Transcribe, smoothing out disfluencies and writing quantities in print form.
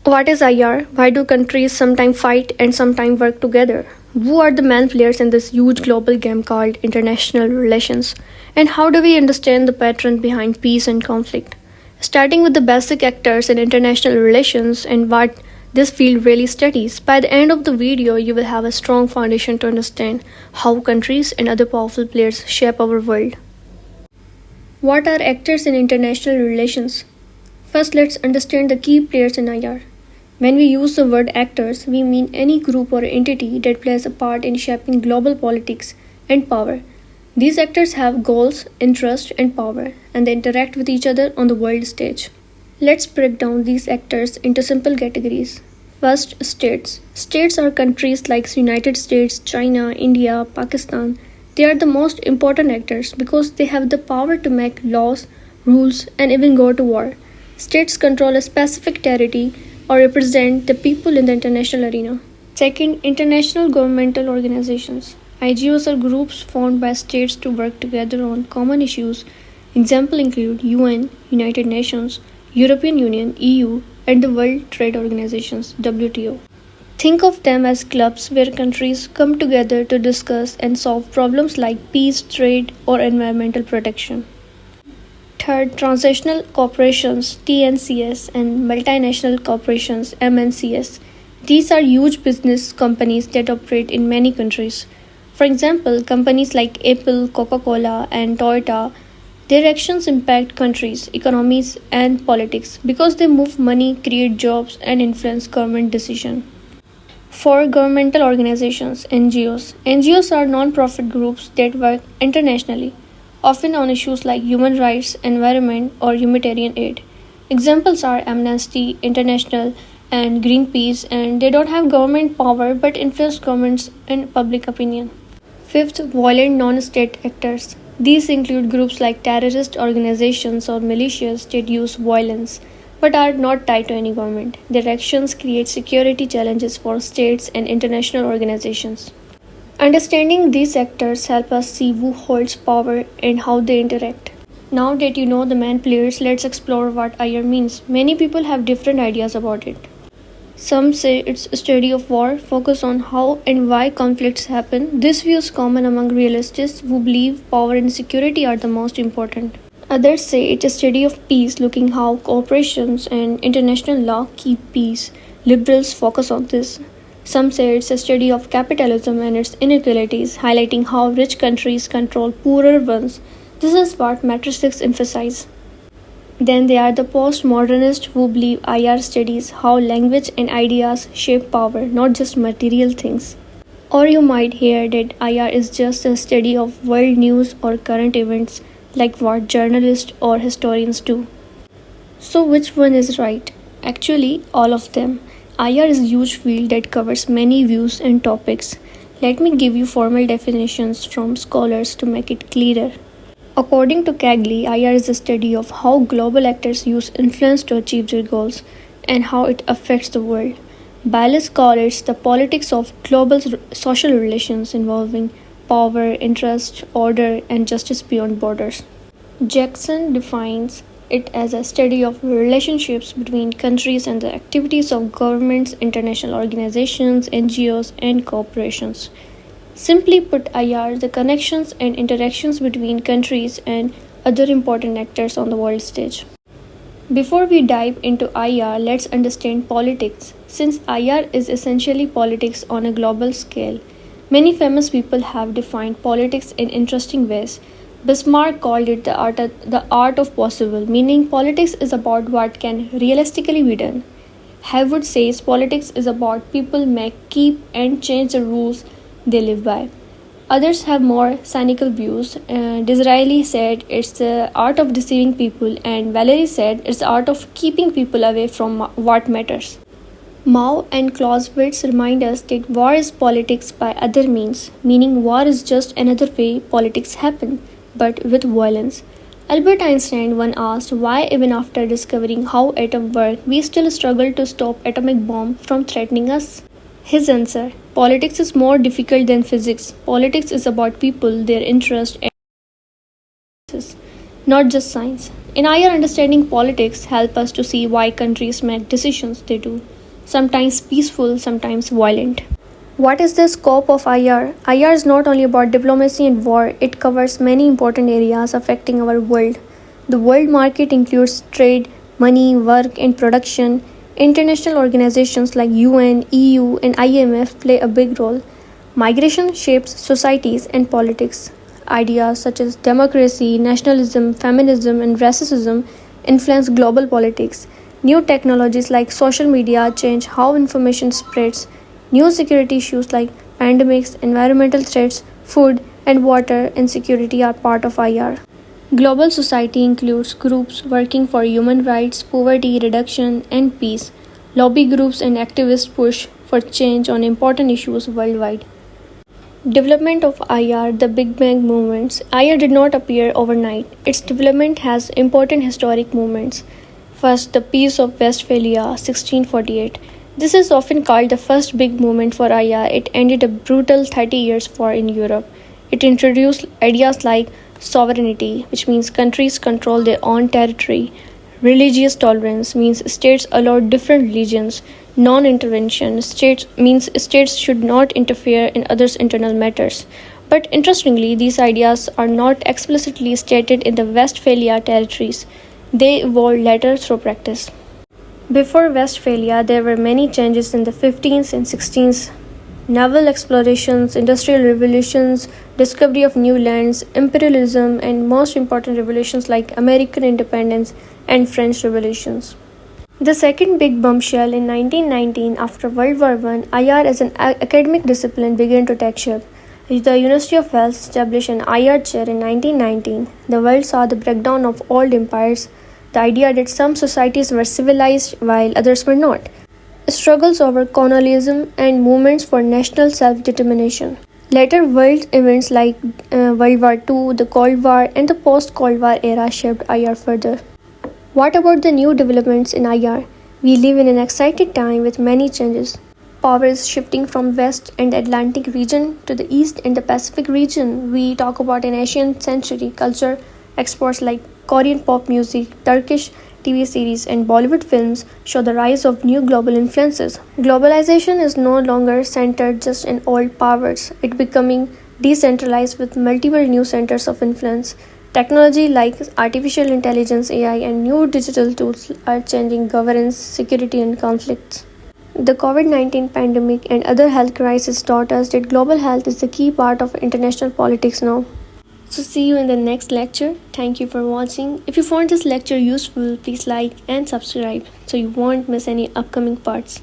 What is IR? Why do countries sometimes fight and sometimes work together? Who are the main players in this huge global game called international relations? And how do we understand the pattern behind peace and conflict? Starting with the basic actors in international relations and what this field really studies, by the end of the video, you will have a strong foundation to understand how countries and other powerful players shape our world. What are actors in international relations? First, let's understand the key players in IR. When we use the word actors, we mean any group or entity that plays a part in shaping global politics and power. These actors have goals, interests, and power, and they interact with each other on the world stage. Let's break down these actors into simple categories. First, states. States are countries like United States, China, India, Pakistan. They are the most important actors because they have the power to make laws, rules, and even go to war. States control a specific territory or represent the people in the international arena. Second, international governmental organizations. IGOs are groups formed by states to work together on common issues. Examples include UN, United Nations, European Union, EU, and the World Trade Organizations, WTO. Think of them as clubs where countries come together to discuss and solve problems like peace, trade, or environmental protection. Third, transnational corporations (TNCS) and multinational corporations (MNCs). These are huge business companies that operate in many countries. For example, companies like Apple, Coca-Cola, and Toyota, their actions impact countries, economies, and politics because they move money, create jobs, and influence government decisions. For governmental organizations, NGOs. NGOs are non-profit groups that work internationally, often on issues like human rights, environment, or humanitarian aid. Examples are Amnesty International and Greenpeace, and they don't have government power but influence governments and public opinion. Fifth, violent non-state actors. These include groups like terrorist organizations or militias that use violence but are not tied to any government. Their actions create security challenges for states and international organizations. Understanding these actors help us see who holds power and how they interact. Now that you know the main players, let's explore what IR means. Many people have different ideas about it. Some say it's a study of war, focus on how and why conflicts happen. This view is common among realists who believe power and security are the most important. Others say it's a study of peace, looking how corporations and international law keep peace. Liberals focus on this. Some say it's a study of capitalism and its inequalities, highlighting how rich countries control poorer ones. This is what metrics emphasize. Then there are the postmodernists who believe IR studies how language and ideas shape power, not just material things. Or you might hear that IR is just a study of world news or current events, like what journalists or historians do. So which one is right? Actually, all of them. IR is a huge field that covers many views and topics. Let me give you formal definitions from scholars to make it clearer. According to Cagley, IR is a study of how global actors use influence to achieve their goals and how it affects the world. Baylis calls it the politics of global social relations involving power, interest, order, and justice beyond borders. Jackson defines it as a study of relationships between countries and the activities of governments, international organizations, NGOs, and corporations. Simply put, IR, the connections and interactions between countries and other important actors on the world stage. Before we dive into IR, let's understand politics. Since IR is essentially politics on a global scale, many famous people have defined politics in interesting ways. Bismarck called it the art of possible, meaning politics is about what can realistically be done. Haywood says politics is about people make, keep, and change the rules they live by. Others have more cynical views. Disraeli said it's the art of deceiving people, and Valery said it's the art of keeping people away from what matters. Mao and Clausewitz remind us that war is politics by other means, meaning war is just another way politics happen, but with violence. Albert Einstein once asked why even after discovering how atoms work, we still struggle to stop atomic bomb from threatening us. His answer: politics is more difficult than physics. Politics is about people, their interests, and not just science. In IR, understanding politics help us to see why countries make decisions they do, sometimes peaceful, sometimes violent. What is the scope of IR? IR is not only about diplomacy and war, it covers many important areas affecting our world. The world market includes trade, money, work, and production. International organizations like UN, EU, and IMF play a big role. Migration shapes societies and politics. Ideas such as democracy, nationalism, feminism, and racism influence global politics. New technologies like social media change how information spreads. New security issues like pandemics, environmental threats, food, and water insecurity are part of IR. Global society includes groups working for human rights, poverty reduction, and peace. Lobby groups and activists push for change on important issues worldwide. Development of IR, the Big Bang movements. IR did not appear overnight. Its development has important historic movements. First, the Peace of Westphalia, 1648. This is often called the first big movement for IR. It ended a brutal 30 years war in Europe. It introduced ideas like sovereignty, which means countries control their own territory. Religious tolerance means states allow different religions. Non-intervention states means states should not interfere in others' internal matters. But interestingly, these ideas are not explicitly stated in the Westphalia territories. They evolved later through practice. Before Westphalia, there were many changes in the 15th and 16th. Naval explorations, industrial revolutions, discovery of new lands, imperialism, and most important revolutions like American independence and French revolutions. The second big bombshell in 1919, after World War I, IR as an academic discipline began to take shape. The University of Wales established an IR chair in 1919. The world saw the breakdown of old empires, the idea that some societies were civilized while others were not, struggles over colonialism, and movements for national self-determination. Later world events like World War II, the Cold War, and the post-Cold War era shaped IR further. What about the new developments in IR? We live in an exciting time with many changes. Powers shifting from West and the Atlantic region to the East and the Pacific region. We talk about an Asian century culture exports like Korean pop music, Turkish TV series, and Bollywood films show the rise of new global influences. Globalization is no longer centered just in old powers, it becoming decentralized with multiple new centers of influence. Technology like artificial intelligence, AI, and new digital tools are changing governance, security, and conflicts. The COVID 19 pandemic and other health crises taught us that global health is the key part of international politics now. So, see you in the next lecture. Thank you for watching. If you found this lecture useful, please like and subscribe so you won't miss any upcoming parts.